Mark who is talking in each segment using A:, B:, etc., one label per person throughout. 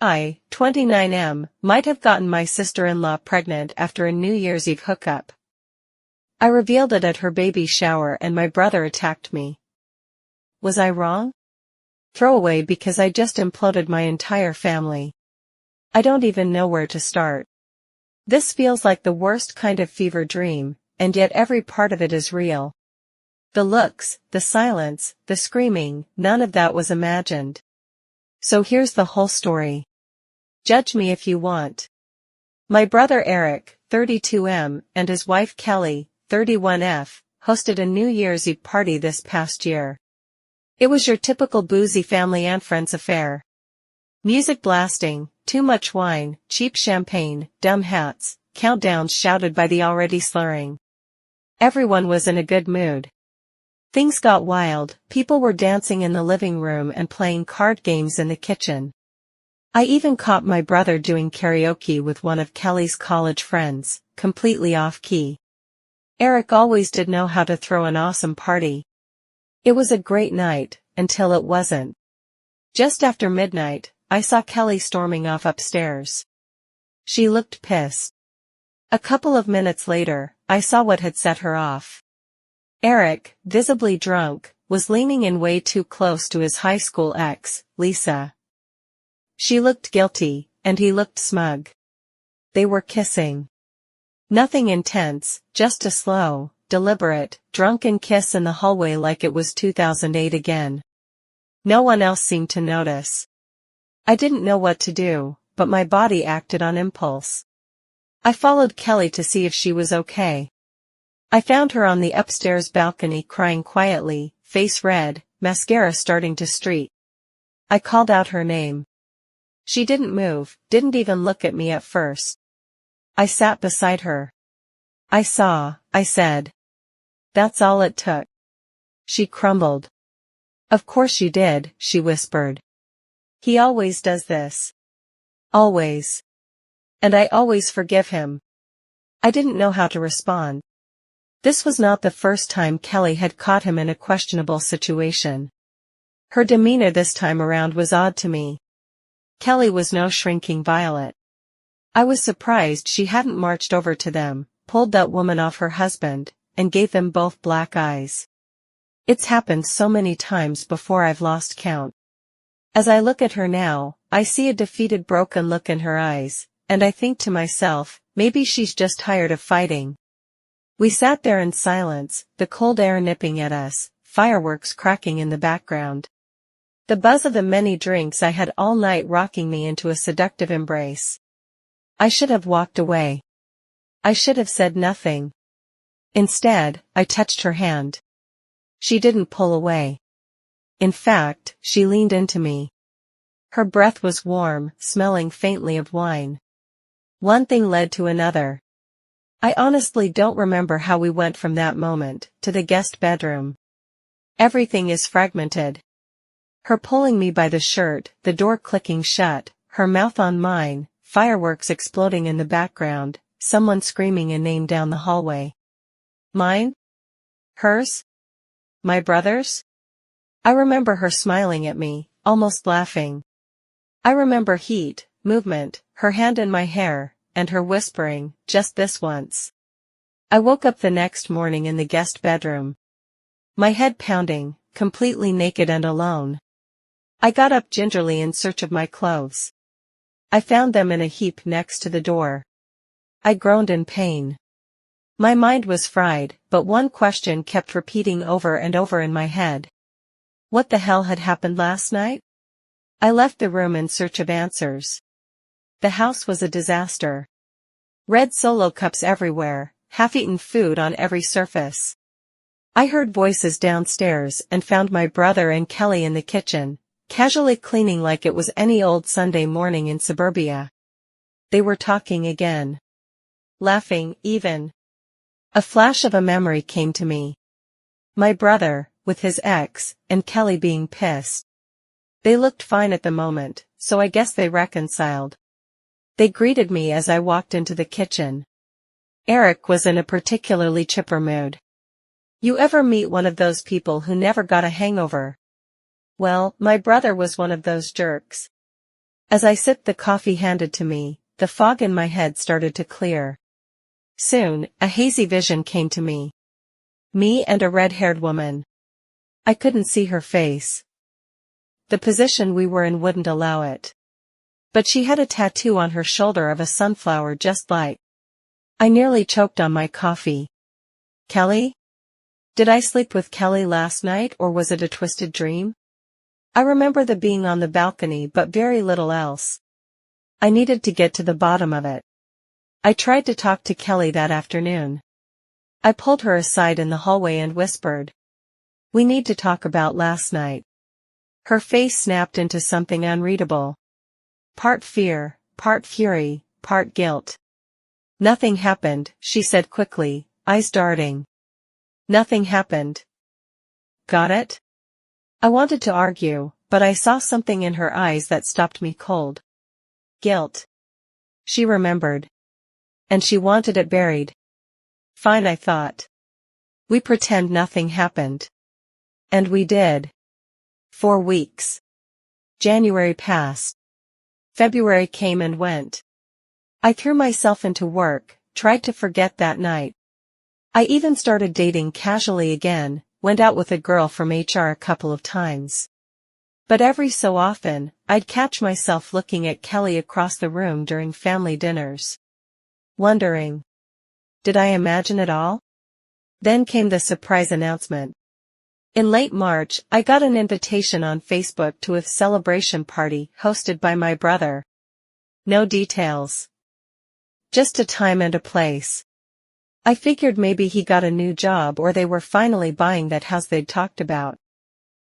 A: I, 29M, might have gotten my sister-in-law pregnant after a New Year's Eve hookup. I revealed it at her baby shower and my brother attacked me. Was I wrong? Throwaway because I just imploded my entire family. I don't even know where to start. This feels like the worst kind of fever dream, and yet every part of it is real. The looks, the silence, the screaming, none of that was imagined. So here's the whole story. Judge me if you want. My brother Eric, 32M, and his wife Kelly, 31F, hosted a New Year's Eve party this past year. It was your typical boozy family and friends affair. Music blasting, too much wine, cheap champagne, dumb hats, countdowns shouted by the already slurring. Everyone was in a good mood. Things got wild, people were dancing in the living room and playing card games in the kitchen. I even caught my brother doing karaoke with one of Kelly's college friends, completely off-key. Eric always did know how to throw an awesome party. It was a great night, until it wasn't. Just after midnight, I saw Kelly storming off upstairs. She looked pissed. A couple of minutes later, I saw what had set her off. Eric, visibly drunk, was leaning in way too close to his high school ex, Lisa. She looked guilty, and he looked smug. They were kissing. Nothing intense, just a slow, deliberate, drunken kiss in the hallway like it was 2008 again. No one else seemed to notice. I didn't know what to do, but my body acted on impulse. I followed Kelly to see if she was okay. I found her on the upstairs balcony crying quietly, face red, mascara starting to streak. I called out her name. She didn't move, didn't even look at me at first. I sat beside her. I said. That's all it took. She crumbled. Of course you did, she whispered. He always does this. Always. And I always forgive him. I didn't know how to respond. This was not the first time Kelly had caught him in a questionable situation. Her demeanor this time around was odd to me. Kelly was no shrinking violet. I was surprised she hadn't marched over to them, pulled that woman off her husband, and gave them both black eyes. It's happened so many times before I've lost count. As I look at her now, I see a defeated, broken look in her eyes, and I think to myself, maybe she's just tired of fighting. We sat there in silence, the cold air nipping at us, fireworks cracking in the background. The buzz of the many drinks I had all night rocking me into a seductive embrace. I should have walked away. I should have said nothing. Instead, I touched her hand. She didn't pull away. In fact, she leaned into me. Her breath was warm, smelling faintly of wine. One thing led to another. I honestly don't remember how we went from that moment to the guest bedroom. Everything is fragmented. Her pulling me by the shirt, the door clicking shut, her mouth on mine, fireworks exploding in the background, someone screaming a name down the hallway. Mine? Hers? My brother's? I remember her smiling at me, almost laughing. I remember heat, movement, her hand in my hair, and her whispering, just this once. I woke up the next morning in the guest bedroom. My head pounding, completely naked and alone. I got up gingerly in search of my clothes. I found them in a heap next to the door. I groaned in pain. My mind was fried, but one question kept repeating over and over in my head. What the hell had happened last night? I left the room in search of answers. The house was a disaster. Red Solo cups everywhere, half-eaten food on every surface. I heard voices downstairs and found my brother and Kelly in the kitchen, casually cleaning like it was any old Sunday morning in suburbia. They were talking again. Laughing, even. A flash of a memory came to me. My brother, with his ex, and Kelly being pissed. They looked fine at the moment, so I guess they reconciled. They greeted me as I walked into the kitchen. Eric was in a particularly chipper mood. You ever meet one of those people who never got a hangover? Well, my brother was one of those jerks. As I sipped the coffee handed to me, the fog in my head started to clear. Soon, a hazy vision came to me. Me and a red-haired woman. I couldn't see her face. The position we were in wouldn't allow it. But she had a tattoo on her shoulder of a sunflower just like. I nearly choked on my coffee. Kelly? Did I sleep with Kelly last night, or was it a twisted dream? I remember the being on the balcony but very little else. I needed to get to the bottom of it. I tried to talk to Kelly that afternoon. I pulled her aside in the hallway and whispered, "We need to talk about last night." Her face snapped into something unreadable. Part fear, part fury, part guilt. "Nothing happened," she said quickly, eyes darting. "Nothing happened." Got it? I wanted to argue, but I saw something in her eyes that stopped me cold. Guilt. She remembered. And she wanted it buried. Fine, I thought. We pretend nothing happened. And we did. 4 weeks. January passed. February came and went. I threw myself into work, tried to forget that night. I even started dating casually again, went out with a girl from HR a couple of times. But every so often, I'd catch myself looking at Kelly across the room during family dinners. Wondering, did I imagine it all? Then came the surprise announcement. In late March, I got an invitation on Facebook to a celebration party hosted by my brother. No details. Just a time and a place. I figured maybe he got a new job or they were finally buying that house they'd talked about.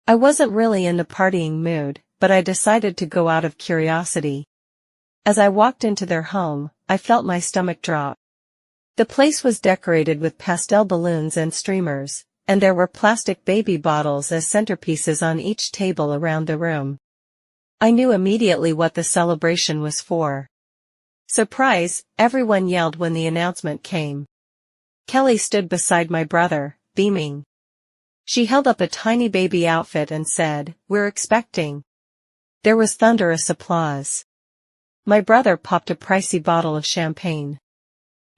A: I wasn't really in the partying mood, but I decided to go out of curiosity. As I walked into their home, I felt my stomach drop. The place was decorated with pastel balloons and streamers, and there were plastic baby bottles as centerpieces on each table around the room. I knew immediately what the celebration was for. Surprise, everyone yelled when the announcement came. Kelly stood beside my brother, beaming. She held up a tiny baby outfit and said, "We're expecting." There was thunderous applause. My brother popped a pricey bottle of champagne.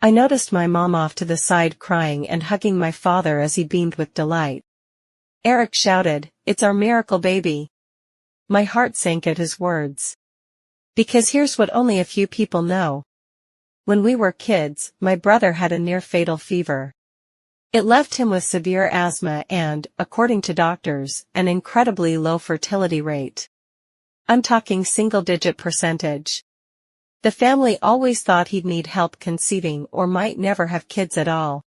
A: I noticed my mom off to the side crying and hugging my father as he beamed with delight. Eric shouted, "It's our miracle baby." My heart sank at his words. Because here's what only a few people know. When we were kids, my brother had a near-fatal fever. It left him with severe asthma and, according to doctors, an incredibly low fertility rate. I'm talking single-digit %. The family always thought he'd need help conceiving or might never have kids at all.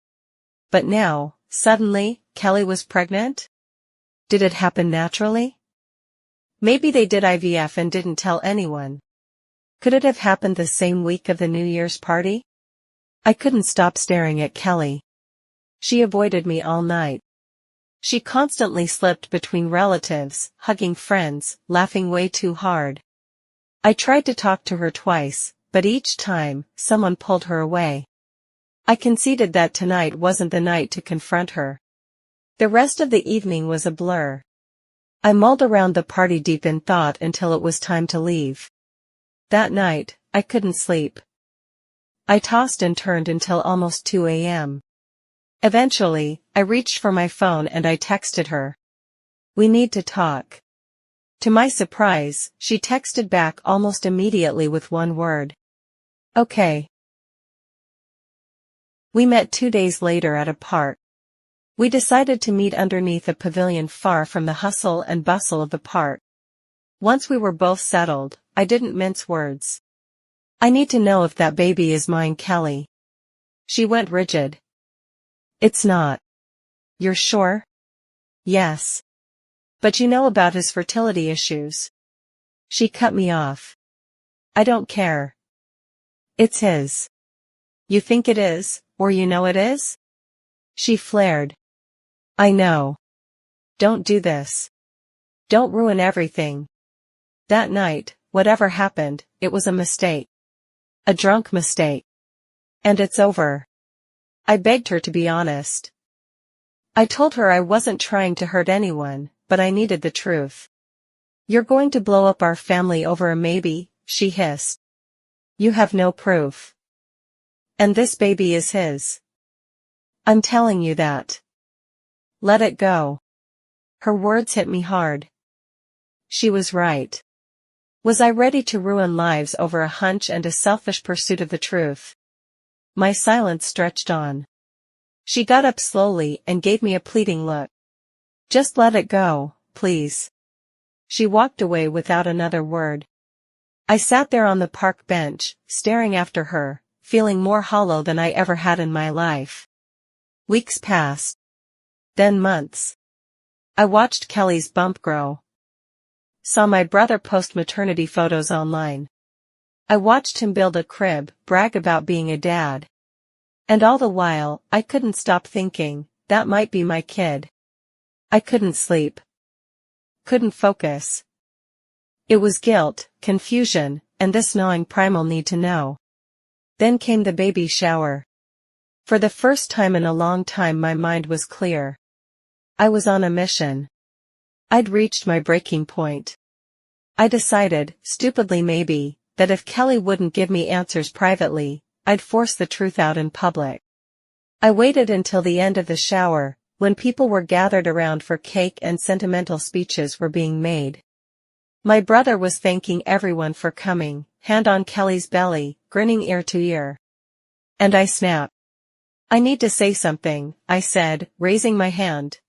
A: But now, suddenly, Kelly was pregnant? Did it happen naturally? Maybe they did IVF and didn't tell anyone. Could it have happened the same week of the New Year's party? I couldn't stop staring at Kelly. She avoided me all night. She constantly slipped between relatives, hugging friends, laughing way too hard. I tried to talk to her twice, but each time, someone pulled her away. I conceded that tonight wasn't the night to confront her. The rest of the evening was a blur. I mulled around the party deep in thought until it was time to leave. That night, I couldn't sleep. I tossed and turned until almost 2 a.m. Eventually, I reached for my phone and I texted her. "We need to talk." To my surprise, she texted back almost immediately with one word. "Okay." We met 2 days later at a park. We decided to meet underneath a pavilion far from the hustle and bustle of the park. Once we were both settled, I didn't mince words. "I need to know if that baby is mine, Kelly." She went rigid. "It's not." "You're sure?" "Yes." "But you know about his fertility issues." She cut me off. "I don't care. It's his." "You think it is, or you know it is?" She flared. "I know. Don't do this. Don't ruin everything." That night, whatever happened, it was a mistake. A drunk mistake. And it's over. I begged her to be honest. I told her I wasn't trying to hurt anyone, but I needed the truth. "You're going to blow up our family over a maybe," she hissed. You have no proof. And this baby is his. I'm telling you that. Let it go. Her words hit me hard. She was right. Was I ready to ruin lives over a hunch and a selfish pursuit of the truth? My silence stretched on. She got up slowly and gave me a pleading look. Just let it go, please. She walked away without another word. I sat there on the park bench, staring after her, feeling more hollow than I ever had in my life. Weeks passed. Then months. I watched Kelly's bump grow. Saw my brother post maternity photos online. I watched him build a crib, brag about being a dad. And all the while, I couldn't stop thinking, that might be my kid. I couldn't sleep. Couldn't focus. It was guilt, confusion, and this gnawing primal need to know. Then came the baby shower. For the first time in a long time my mind was clear. I was on a mission. I'd reached my breaking point. I decided, stupidly maybe, that if Kelly wouldn't give me answers privately, I'd force the truth out in public. I waited until the end of the shower, when people were gathered around for cake and sentimental speeches were being made. My brother was thanking everyone for coming, hand on Kelly's belly, grinning ear to ear. And I snapped. I need to say something, I said, raising my hand.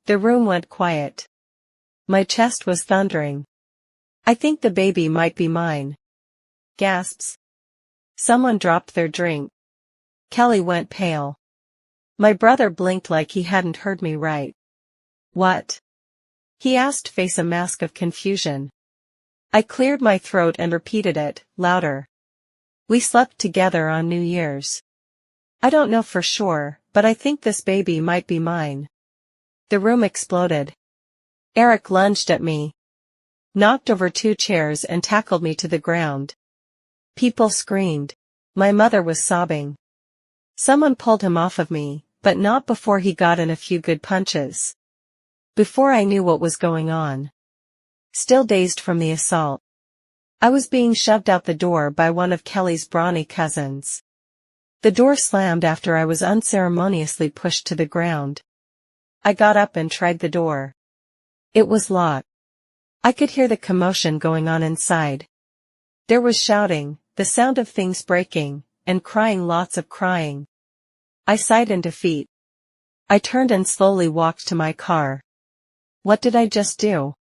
A: The room went quiet. My chest was thundering. I think the baby might be mine. Gasps. Someone dropped their drink. Kelly went pale. My brother blinked like he hadn't heard me right. What? He asked, face a mask of confusion. I cleared my throat and repeated it, louder. We slept together on New Year's. I don't know for sure, but I think this baby might be mine. The room exploded. Eric lunged at me, knocked over 2 chairs and tackled me to the ground. People screamed. My mother was sobbing. Someone pulled him off of me, but not before he got in a few good punches. Before I knew what was going on. Still dazed from the assault, I was being shoved out the door by one of Kelly's brawny cousins. The door slammed after I was unceremoniously pushed to the ground. I got up and tried the door. It was locked. I could hear the commotion going on inside. There was shouting, the sound of things breaking, and crying, lots of crying. I sighed in defeat. I turned and slowly walked to my car. What did I just do?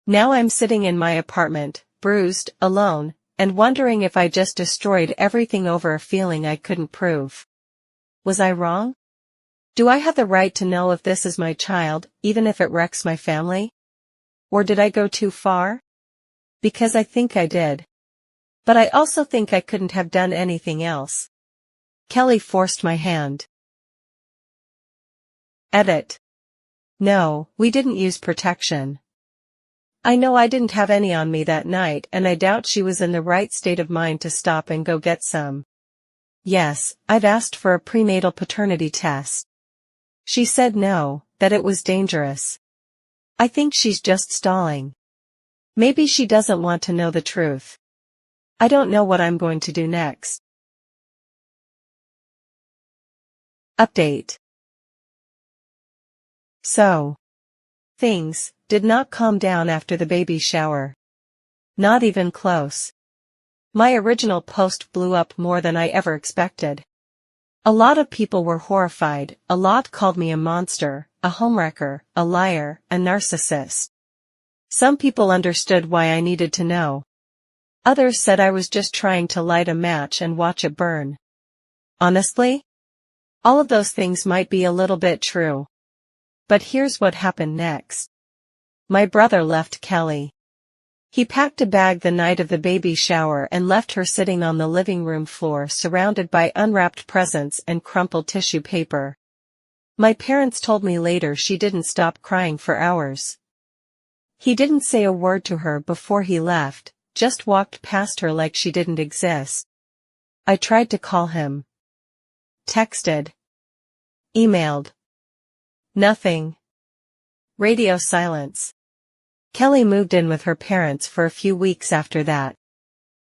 A: Now I'm sitting in my apartment, bruised, alone, and wondering if I just destroyed everything over a feeling I couldn't prove. Was I wrong? Do I have the right to know if this is my child, even if it wrecks my family? Or did I go too far? Because I think I did. But I also think I couldn't have done anything else. Kelly forced my hand. Edit. No, we didn't use protection. I know I didn't have any on me that night, and I doubt she was in the right state of mind to stop and go get some. Yes, I've asked for a prenatal paternity test. She said no, that it was dangerous. I think she's just stalling. Maybe she doesn't want to know the truth. I don't know what I'm going to do next. Update. So, things did not calm down after the baby shower. Not even close. My original post blew up more than I ever expected. A lot of people were horrified, a lot called me a monster, a homewrecker, a liar, a narcissist. Some people understood why I needed to know. Others said I was just trying to light a match and watch it burn. Honestly, all of those things might be a little bit true. But here's what happened next. My brother left Kelly. He packed a bag the night of the baby shower and left her sitting on the living room floor surrounded by unwrapped presents and crumpled tissue paper. My parents told me later she didn't stop crying for hours. He didn't say a word to her before he left, just walked past her like she didn't exist. I tried to call him. Texted. Emailed. Nothing. Radio silence. Kelly moved in with her parents for a few weeks after that.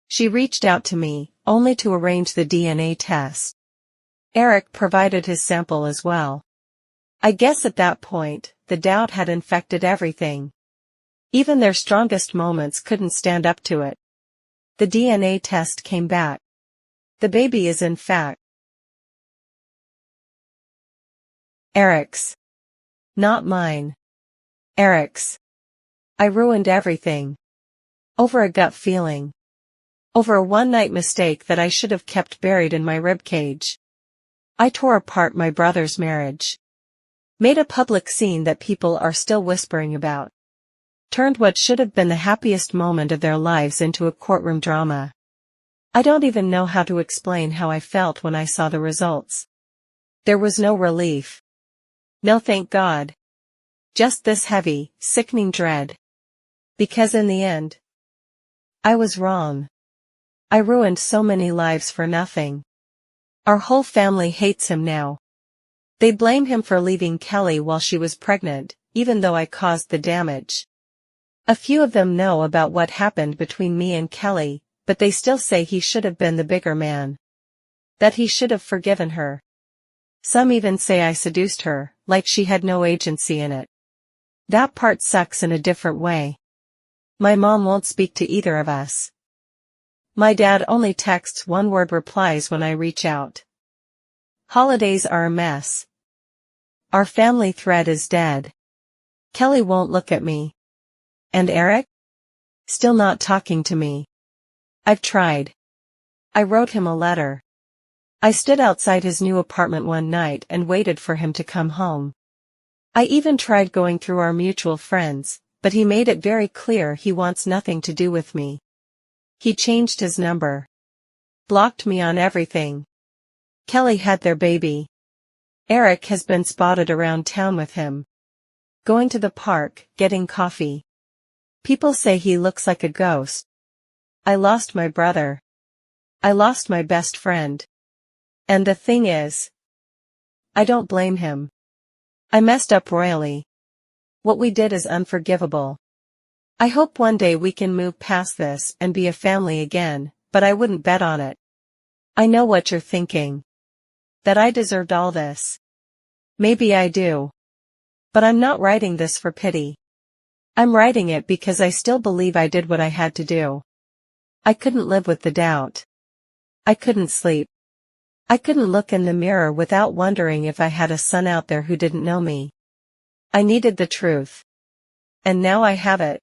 A: She reached out to me, only to arrange the DNA test. Eric provided his sample as well. I guess at that point, the doubt had infected everything. Even their strongest moments couldn't stand up to it. The DNA test came back. The baby is in fact Eric's. Not mine. Eric's. I ruined everything. Over a gut feeling. Over a one-night mistake that I should have kept buried in my ribcage. I tore apart my brother's marriage. Made a public scene that people are still whispering about. Turned what should have been the happiest moment of their lives into a courtroom drama. I don't even know how to explain how I felt when I saw the results. There was no relief. No, thank God. Just this heavy, sickening dread. Because in the end, I was wrong. I ruined so many lives for nothing. Our whole family hates him now. They blame him for leaving Kelly while she was pregnant, even though I caused the damage. A few of them know about what happened between me and Kelly, but they still say he should have been the bigger man. That he should have forgiven her. Some even say I seduced her, like she had no agency in it. That part sucks in a different way. My mom won't speak to either of us. My dad only texts one-word replies when I reach out. Holidays are a mess. Our family thread is dead. Kelly won't look at me. And Eric? Still not talking to me. I've tried. I wrote him a letter. I stood outside his new apartment one night and waited for him to come home. I even tried going through our mutual friends, but he made it very clear he wants nothing to do with me. He changed his number. Blocked me on everything. Kelly had their baby. Eric has been spotted around town with him. Going to the park, getting coffee. People say he looks like a ghost. I lost my brother. I lost my best friend. And the thing is, I don't blame him. I messed up royally. What we did is unforgivable. I hope one day we can move past this and be a family again, but I wouldn't bet on it. I know what you're thinking. That I deserved all this. Maybe I do. But I'm not writing this for pity. I'm writing it because I still believe I did what I had to do. I couldn't live with the doubt. I couldn't sleep. I couldn't look in the mirror without wondering if I had a son out there who didn't know me. I needed the truth. And now I have it.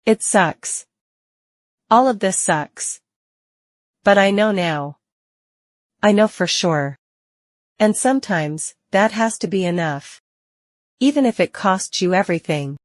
A: It sucks. All of this sucks. But I know now. I know for sure. And sometimes, that has to be enough. Even if it costs you everything.